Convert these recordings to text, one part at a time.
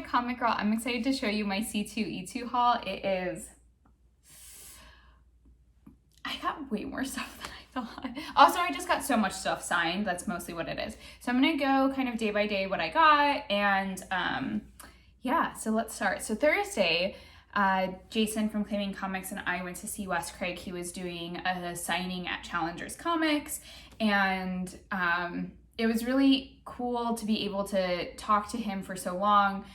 #Comic Girl. I'm excited to show you my C2E2 haul. I got way more stuff than I thought. Also, I just got so much stuff signed. That's mostly what it is. So I'm gonna go kind of day by day what I got, and yeah, so let's start. So Thursday, Jason from Claiming Comics and I went to see Wes Craig. He was doing a signing at Challengers Comics, and it was really cool to be able to talk to him for so long.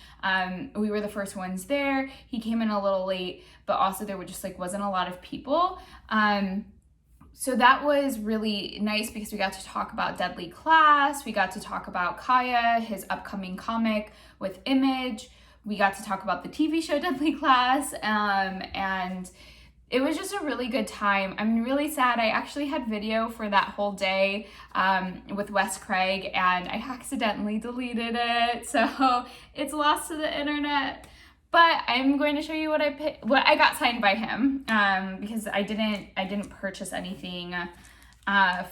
We were the first ones there. He came in a little late, but also there wasn't a lot of people. So that was really nice because we got to talk about Deadly Class. We got to talk about Kaya, his upcoming comic with Image. We got to talk about the TV show Deadly Class, and it was just a really good time. I'm really sad. I actually had video for that whole day with Wes Craig, and I accidentally deleted it, so it's lost to the internet. But I'm going to show you what I got signed by him, because I didn't purchase anything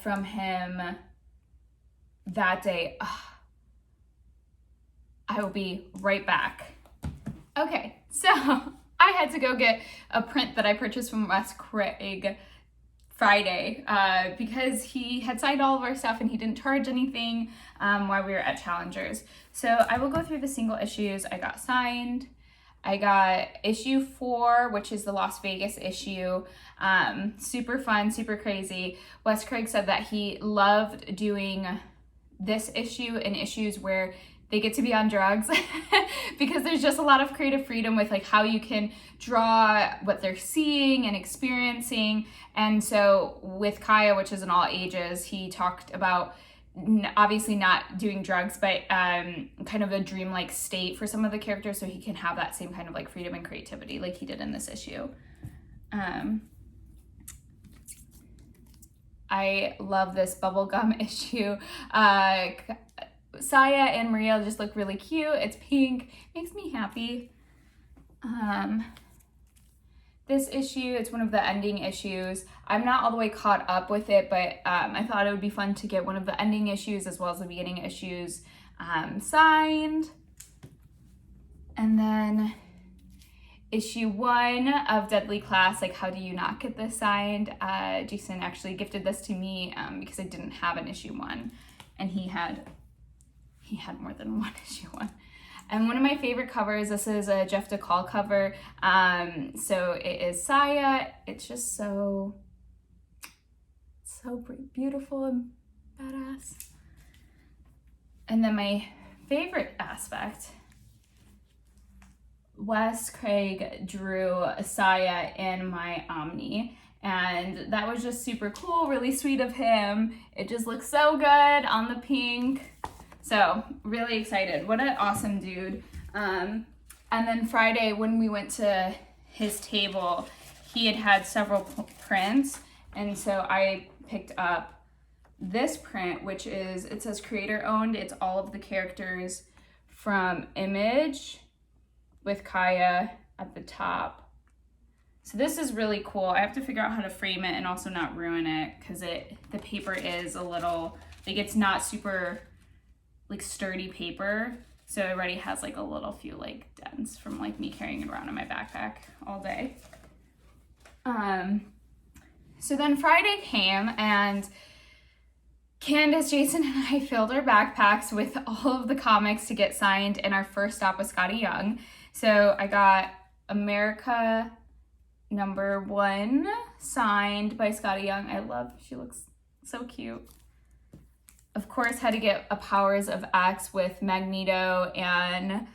from him that day. Ugh. I will be right back. Okay, so I had to go get a print that I purchased from Wes Craig Friday because he had signed all of our stuff and he didn't charge anything while we were at Challengers. So I will go through the single issues I got signed. I got issue 4, which is the Las Vegas issue. Super fun, super crazy. Wes Craig said that he loved doing this issue and issues where they get to be on drugs because there's just a lot of creative freedom with like how you can draw what they're seeing and experiencing. And so with Kaya, which is in all ages, he talked about obviously not doing drugs, but kind of a dreamlike state for some of the characters so he can have that same kind of like freedom and creativity like he did in this issue. I love this bubblegum issue. Saya and Maria just look really cute. It's pink, makes me happy. This issue, it's one of the ending issues. I'm not all the way caught up with it, but I thought it would be fun to get one of the ending issues as well as the beginning issues signed. And then issue 1 of Deadly Class, like how do you not get this signed? Jason actually gifted this to me because I didn't have an issue 1, and he had more than one issue 1. And one of my favorite covers, this is a Jeff DeCall cover. So it is Saya. It's just so beautiful and badass. And then my favorite aspect, Wes Craig drew Saya in my Omni. And that was just super cool, really sweet of him. It just looks so good on the pink. So really excited. What an awesome dude. And then Friday when we went to his table, he had several prints. And so I picked up this print, which is, it says creator owned. It's all of the characters from Image with Kaya at the top. So this is really cool. I have to figure out how to frame it and also not ruin it because the paper is a little, like it's not super like sturdy paper, so it already has like a little few like dents from like me carrying it around in my backpack all day. So then Friday came and Candace, Jason, and I filled our backpacks with all of the comics to get signed, and our first stop was Scotty Young. So I got America #1 signed by Scotty Young. She looks so cute. Of course, had to get a Powers of X with Magneto and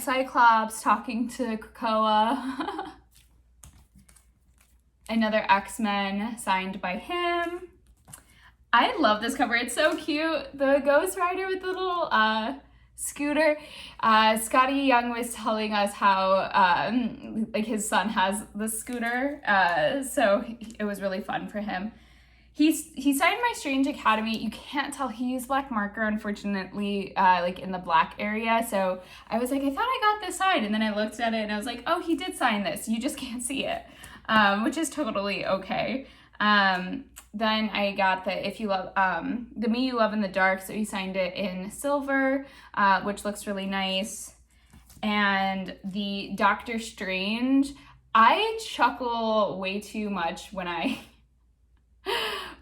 Cyclops talking to Krakoa. Another X-Men signed by him. I love this cover. It's so cute. The Ghost Rider with the little scooter. Scotty Young was telling us how like his son has the scooter, so it was really fun for him. He signed my Strange Academy. You can't tell. He used black marker, unfortunately, like in the black area. So I was like, I thought I got this signed. And then I looked at it and I was like, oh, he did sign this. You just can't see it, which is totally okay. Then I got the If You Love, the Me You Love in the Dark. So he signed it in silver, which looks really nice. and the Doctor Strange. I chuckle way too much when I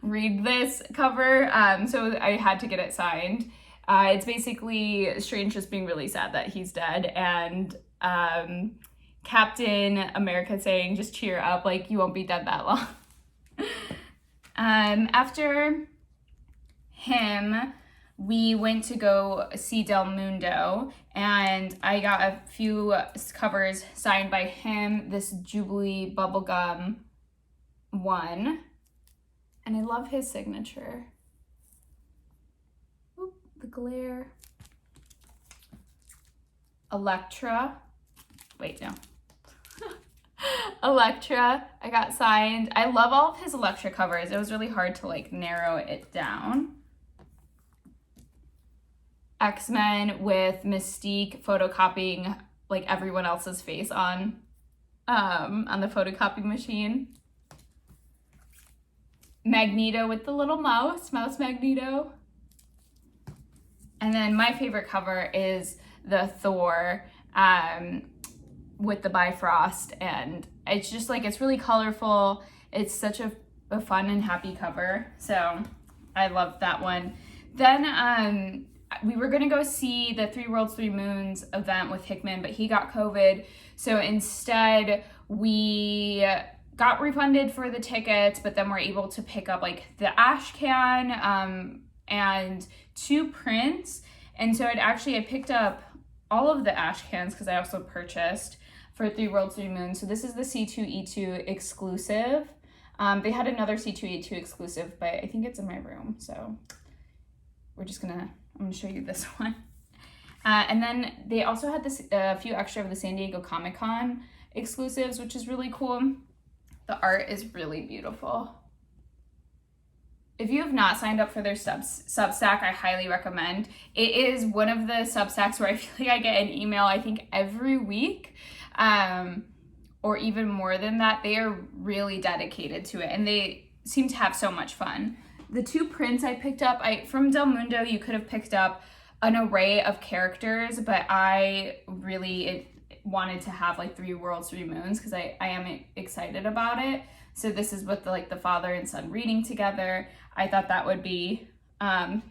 read this cover, so I had to get it signed. It's basically Strange just being really sad that he's dead, and Captain America saying, just cheer up, like, you won't be dead that long. After him, we went to go see Del Mundo, and I got a few covers signed by him, this Jubilee Bubblegum one, and I love his signature. Oop, the glare. Elektra. Wait, no. Elektra, I got signed. I love all of his Elektra covers. It was really hard to like narrow it down. X-Men with Mystique photocopying like everyone else's face on the photocopy machine. Magneto with the little mouse Magneto. And then my favorite cover is the Thor with the Bifrost, and it's just like, it's really colorful. It's such a fun and happy cover, so I love that one. Then we were gonna go see the Three Worlds, Three Moons event with Hickman, but he got COVID, so instead we got refunded for the tickets, but then we're able to pick up like the ash can and 2 prints. And so I picked up all of the ash cans because I also purchased for Three Worlds, Three Moons. So this is the C2E2 exclusive. They had another C2E2 exclusive, but I think it's in my room. So I'm gonna show you this one. And then they also had a few extra of the San Diego Comic-Con exclusives, which is really cool. The art is really beautiful. If you have not signed up for their Substack, I highly recommend. It is one of the Substacks where I feel like I get an email, I think, every week, or even more than that. They are really dedicated to it, and they seem to have so much fun. The 2 prints I picked up, from Del Mundo, you could have picked up an array of characters, but I really wanted to have like Three Worlds, Three Moons, because I am excited about it. So this is with the father and son reading together. I thought that would be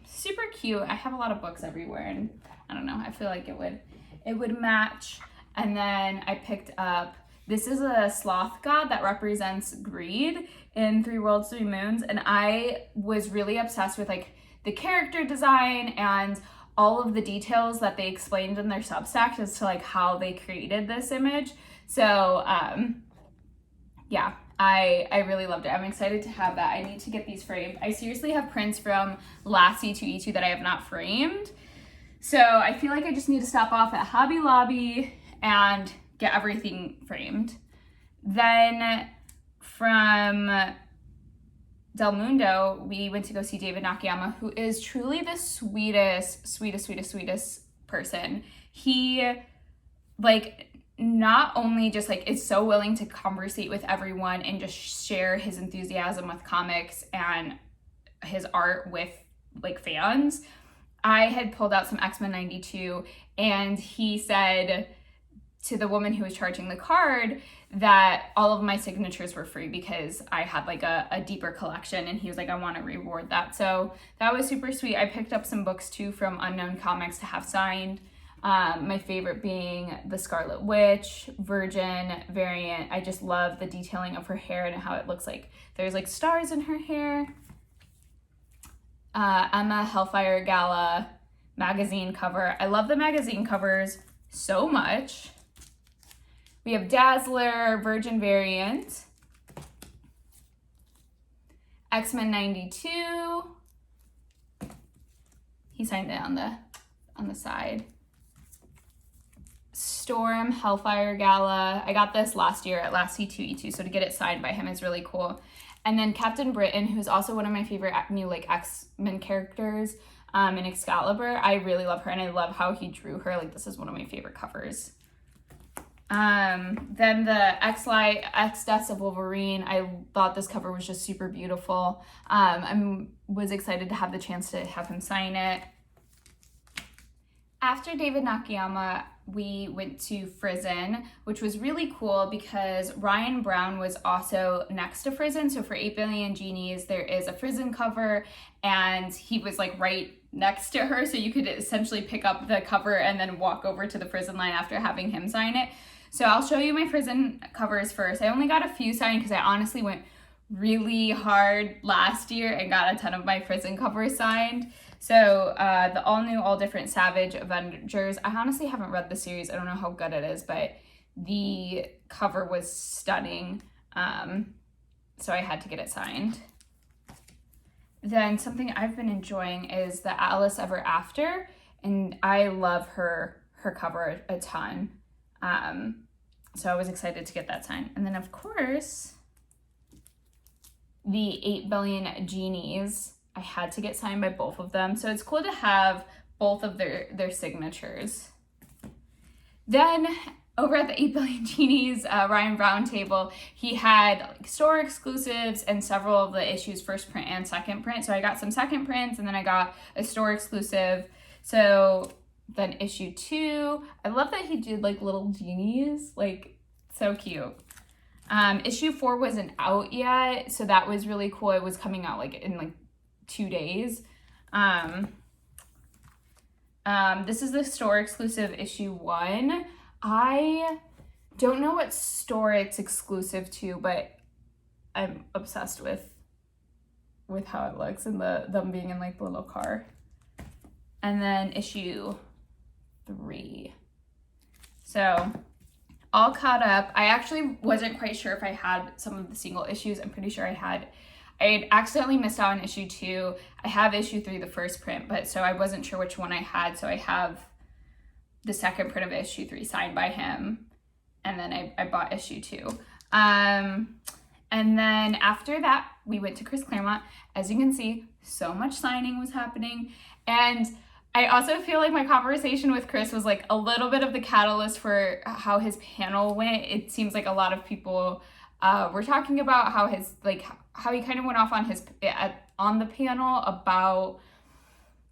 super cute. I have a lot of books everywhere, and I don't know, I feel like it would match. And then I picked up, this is a sloth god that represents greed in Three Worlds, Three Moons, and I was really obsessed with like the character design and all of the details that they explained in their Substack as to like how they created this image. So yeah, I really loved it. I'm excited to have that. I need to get these framed. I seriously have prints from last C2E2 that I have not framed. So I feel like I just need to stop off at Hobby Lobby and get everything framed. Then from Del Mundo, we went to go see David Nakayama, who is truly the sweetest person. He not only just is so willing to conversate with everyone and just share his enthusiasm with comics and his art with fans. I had pulled out some X-Men 92, and he said to the woman who was charging the card that all of my signatures were free because I had a deeper collection, and he was like, I want to reward that. So that was super sweet. I picked up some books too from Unknown Comics to have signed. My favorite being the Scarlet Witch Virgin variant. I just love the detailing of her hair and how it looks like there's stars in her hair. Emma Hellfire Gala magazine cover. I love the magazine covers so much. We have Dazzler Virgin variant. X-Men 92. He signed it on the side. Storm Hellfire Gala. I got this last year at last C2E2, so to get it signed by him is really cool. And then Captain Britain, who's also one of my favorite new X-Men characters in Excalibur. I really love her, and I love how he drew her. This is one of my favorite covers. Then the X-Deaths of Wolverine. I thought this cover was just super beautiful. I was excited to have the chance to have him sign it. After David Nakayama, we went to Frizzen, which was really cool because Ryan Brown was also next to Frizzen. So for 8 Billion Genies, there is a Frizzen cover, and he was like right next to her. So you could essentially pick up the cover and then walk over to the Frizzen line after having him sign it. So I'll show you my Frizzen covers first. I only got a few signed because I honestly went really hard last year and got a ton of my Frizzen covers signed. So the all new, all different Savage Avengers. I honestly haven't read the series. I don't know how good it is, but the cover was stunning. So I had to get it signed. Then something I've been enjoying is the Alice Ever After, and I love her cover a ton. So I was excited to get that signed. And then of course, the 8 Billion Genies. I had to get signed by both of them. So it's cool to have both of their signatures. Then over at the 8 Billion Genies Ryan Brown table, he had like store exclusives and several of the issues, first print and second print. So I got some second prints, and then I got a store exclusive. So then issue 2, I love that he did like little genies, like so cute. Issue 4 wasn't out yet, so that was really cool. It was coming out like in like 2 days. This is the store exclusive issue 1. I don't know what store it's exclusive to, but I'm obsessed with how it looks and them being in like the little car. And then issue 3. So all caught up. I actually wasn't quite sure if I had some of the single issues. I'm pretty sure I had accidentally missed out on issue 2. I have issue 3, the first print, but so I wasn't sure which one I had. So I have the second print of issue 3 signed by him. And then I bought issue 2. And then after that, we went to Chris Claremont. As you can see, so much signing was happening. And I also feel like my conversation with Chris was like a little bit of the catalyst for how his panel went. It seems like a lot of people were talking about how he kind of went off on the panel about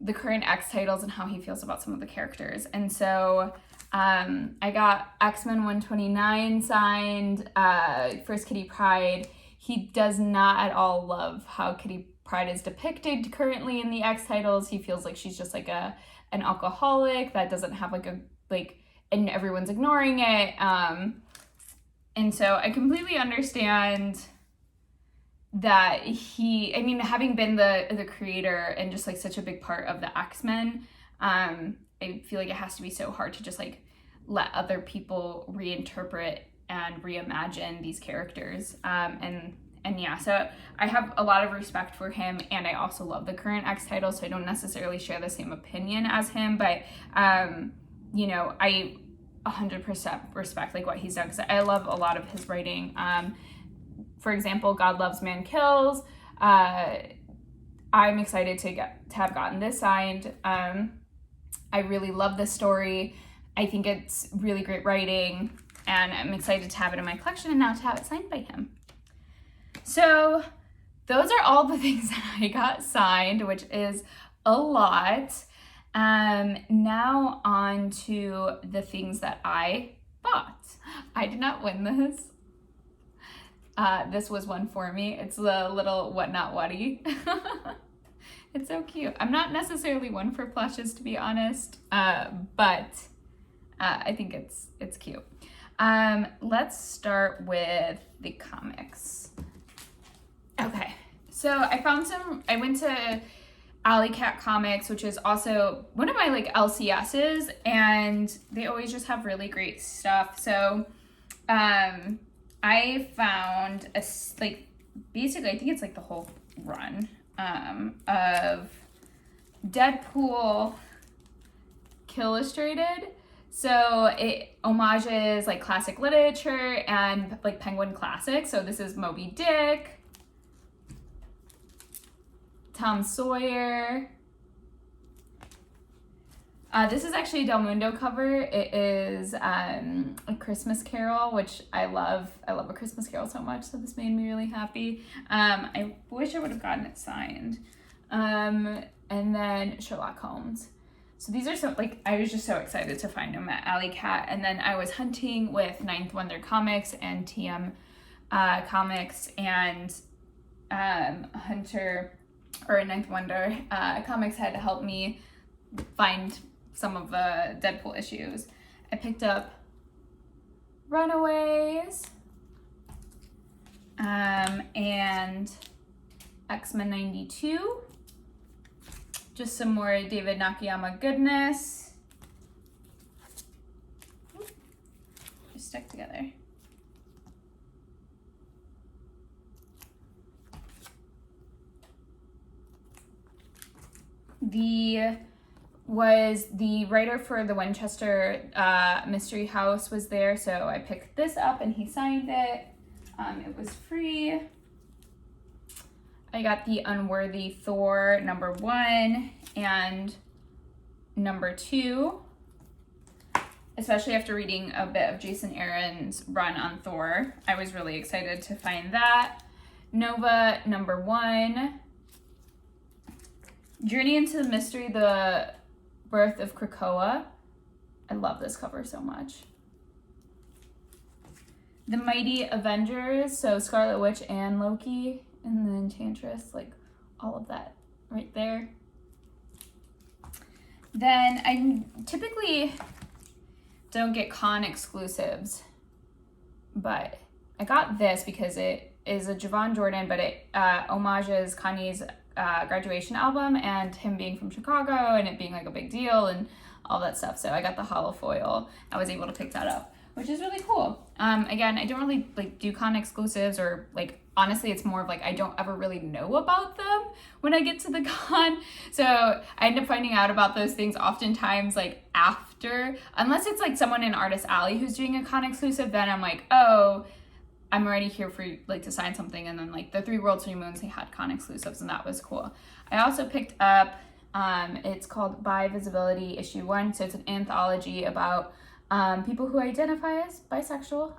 the current X titles and how he feels about some of the characters. And so I got X-Men 129 signed, First Kitty Pryde. He does not at all love how Kitty Pryde is depicted currently in the X titles. He feels like she's just like an alcoholic that doesn't have and everyone's ignoring it. And so I completely understand that having been the creator and just like such a big part of the X-Men, I feel like it has to be so hard to just like let other people reinterpret and reimagine these characters. And yeah, so I have a lot of respect for him, and I also love the current X title, so I don't necessarily share the same opinion as him, but I 100% respect like what he's done, because I love a lot of his writing. For example, God Loves, Man Kills. I'm excited to have gotten this signed. I really love this story. I think it's really great writing, and I'm excited to have it in my collection and now to have it signed by him. So those are all the things that I got signed, which is a lot. Now on to the things that I bought. I did not win this. This was one for me. It's the little What Not Whaty. It's so cute. I'm not necessarily one for plushes, to be honest, but I think it's cute. Let's start with the comics. Okay, so I went to Alley Cat Comics, which is also one of my like LCSs, and they always just have really great stuff. So I found basically I think it's like the whole run of Deadpool Illustrated. So it homages like classic literature and like Penguin classics. So this is Moby Dick, Tom Sawyer. This is actually a Del Mundo cover. It is A Christmas Carol, which I love. I love A Christmas Carol so much, so this made me really happy. I wish I would have gotten it signed. And then Sherlock Holmes. So these are so, like, I was just so excited to find them at Alley Cat. And then I was hunting with Ninth Wonder Comics and TM Comics, and Hunter, or Ninth Wonder Comics had helped me find some of the Deadpool issues. I picked up Runaways, and X-Men 92. Just some more David Nakayama goodness. Just stuck together. The writer for the Winchester Mystery House was there, so I picked this up and he signed it. It was free. I got the Unworthy Thor #1 and #2, especially after reading a bit of Jason Aaron's run on Thor. I was really excited to find that. Nova #1. Journey into the Mystery, The Birth of Krakoa. I love this cover so much. The Mighty Avengers, so Scarlet Witch and Loki and the Enchantress, like all of that right there. Then I typically don't get con exclusives, but I got this because it is a Javon Jordan, but it homages Kanye's graduation album and him being from Chicago and it being like a big deal and all that stuff. So I got the hollow foil. I was able to pick that up, which is really cool. Again, I don't really like do con exclusives, or like, honestly, it's more of like I don't ever really know about them when I get to the con. So I end up finding out about those things oftentimes like after, unless it's like someone in Artist Alley who's doing a con exclusive, then I'm like, oh, I'm already here for like to sign something. And then like the 3 Worlds 3 Moons, they had con exclusives and that was cool. I also picked up, it's called Bi Visibility issue 1. So it's an anthology about people who identify as bisexual.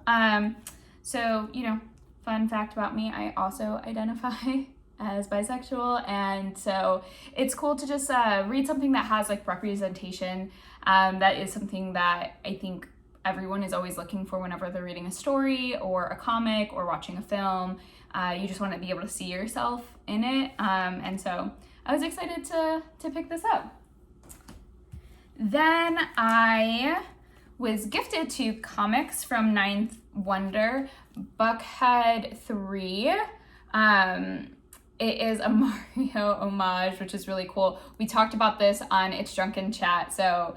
So, you know, fun fact about me, I also identify as bisexual. And so it's cool to just read something that has like representation. That is something that I think everyone is always looking for whenever they're reading a story or a comic or watching a film. You just want to be able to see yourself in it. And so I was excited to pick this up. Then I was gifted 2 comics from Ninth Wonder, Buckhead 3. It is a Mario homage, which is really cool. We talked about this on It's Drunken Chat, so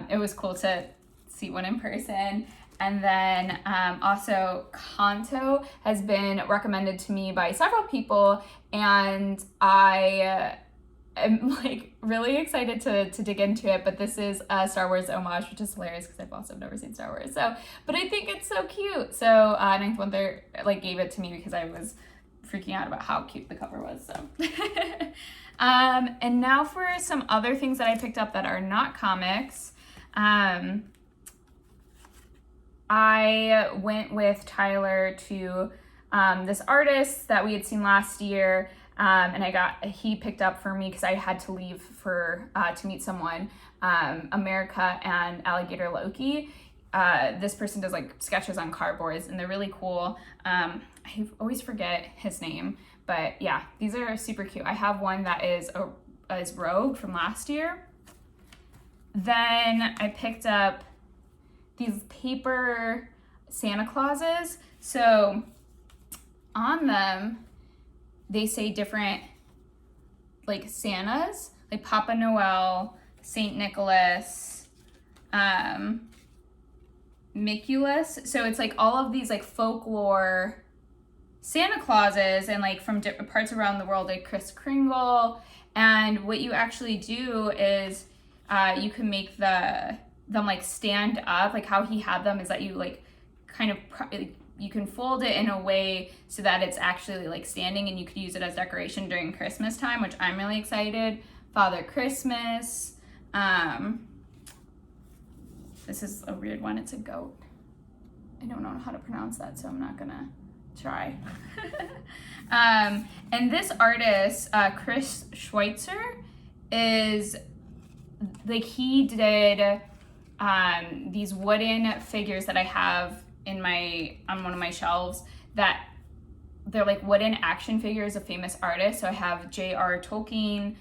it was cool to see one in person. And then also Kanto has been recommended to me by several people, and I am like really excited to dig into it. But this is a Star Wars homage, which is hilarious because I've also never seen Star Wars. So, but I think it's so cute. So Ninth Wonder like gave it to me because I was freaking out about how cute the cover was. So, and now for some other things that I picked up that are not comics. I went with Tyler to this artist that we had seen last year, and he picked up for me because I had to leave for to meet someone, America and Alligator Loki. This person does like sketches on cardboards and they're really cool. I always forget his name, but yeah, these are super cute. I have one that is Rogue from last year. Then I picked up these paper Santa Clauses. So on them, they say different like Santas, like Papa Noel, Saint Nicholas, Miculus. So it's like all of these like folklore Santa Clauses and like from different parts around the world, like Kris Kringle. And what you actually do is you can make them like stand up. Like how he had them is that you like kind of you can fold it in a way so that it's actually like standing, and you could use it as decoration during Christmas time, which I'm really excited. Father Christmas. This is a weird one. It's a goat. I don't know how to pronounce that, so I'm not gonna try. And this artist, Chris Schweitzer, is like he did these wooden figures that I have in on one of my shelves that they're like wooden action figures of famous artists. So I have J.R. Tolkien,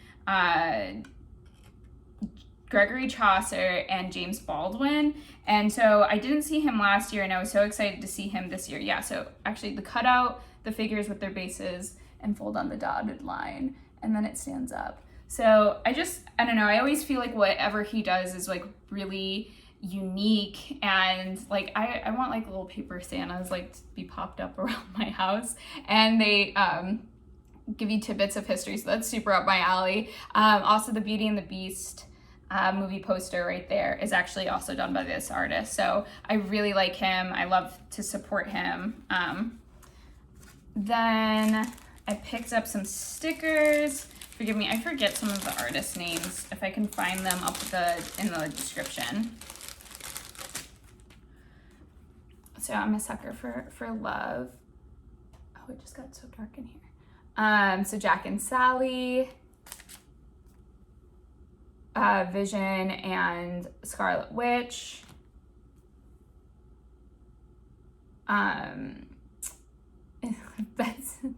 Gregory Chaucer, and James Baldwin. And so I didn't see him last year, and I was so excited to see him this year. Yeah, so actually the cutout, the figures with their bases, and fold on the dotted line, and then it stands up. So I don't know, I always feel like whatever he does is like really unique, and like I want like little paper Santas like to be popped up around my house, and they give you tidbits of history, so that's super up my alley. Also the Beauty and the Beast movie poster right there is actually also done by this artist, so I really like him. I love to support him. Then I picked up some stickers. Forgive me, I forget some of the artist names. If I can find them, I'll put in the description. So I'm a sucker for love. Oh, it just got so dark in here. So Jack and Sally, Vision and Scarlet Witch,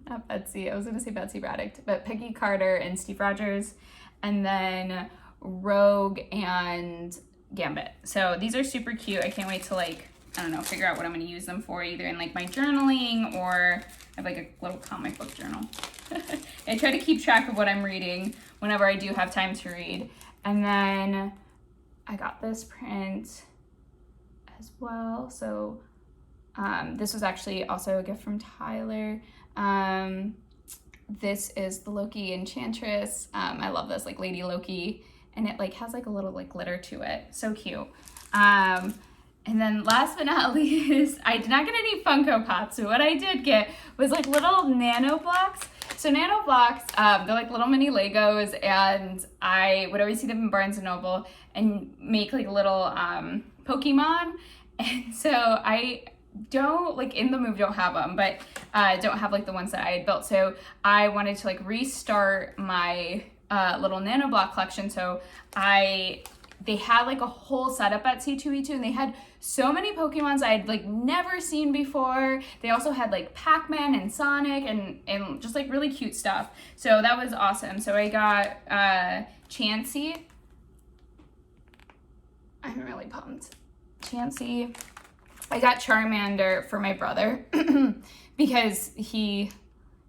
not Betsy, I was gonna say Betsy Braddock, but Peggy Carter and Steve Rogers, and then Rogue and Gambit. So these are super cute. I can't wait to like, I don't know, figure out what I'm gonna use them for, either in like my journaling or I have like a little comic book journal. I try to keep track of what I'm reading whenever I do have time to read. And then I got this print as well. So this was actually also a gift from Tyler. This is the Loki Enchantress. I love this, like Lady Loki, and it like has like a little like glitter to it. So cute. And then last but not least, I did not get any Funko Pops. So what I did get was like little nano blocks. So nano blocks, they're like little mini Legos, and I would always see them in Barnes & Noble and make like little Pokemon. And so I don't, like in the movie don't have them, but don't have like the ones that I had built. So I wanted to like restart my little nano block collection. So they had like a whole setup at C2E2, and they had so many Pokemons I had like never seen before. They also had like Pac-Man and Sonic and just like really cute stuff. So that was awesome. So I got Chansey. I'm really pumped. Chansey. I got Charmander for my brother because he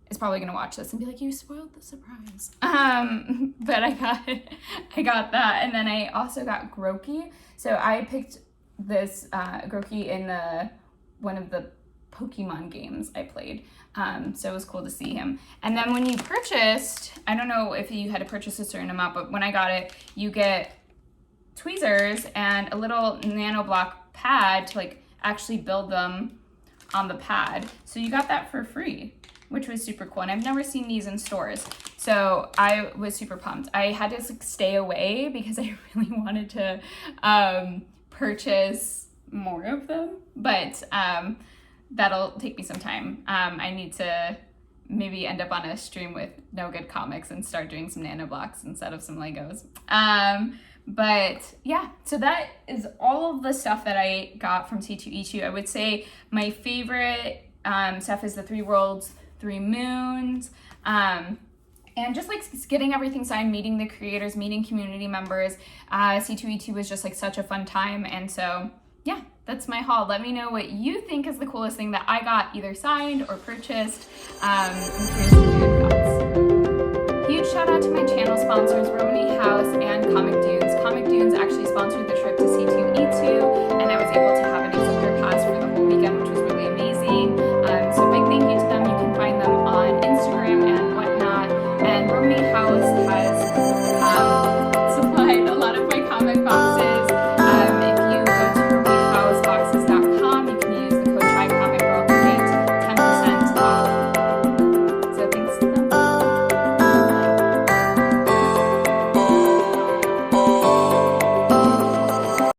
is probably gonna watch this and be like, you spoiled the surprise. But I got that, and then I also got Groki. So I picked this Groki in one of the Pokemon games I played. So it was cool to see him. And then when you purchased, I don't know if you had to purchase a certain amount, but when I got it, you get tweezers and a little nano block pad to like actually build them on the pad. So you got that for free, which was super cool. And I've never seen these in stores. So I was super pumped. I had to like stay away because I really wanted to purchase more of them, but that'll take me some time. I need to maybe end up on a stream with No Good Comics and start doing some nano blocks instead of some Legos. But yeah, so that is all of the stuff that I got from C2E2. I would say my favorite stuff is the 3 Worlds, 3 Moons, and just like getting everything signed, meeting the creators, meeting community members. C2E2 was just like such a fun time. And so yeah, that's my haul. Let me know what you think is the coolest thing that I got either signed or purchased. I'm curious to hear your thoughts. Huge shout out to my channel sponsors, Romany House and Comic Dunes. Comic Dunes actually sponsored the trip to C2E2, and I was able to have an exemplar pass for the whole weekend,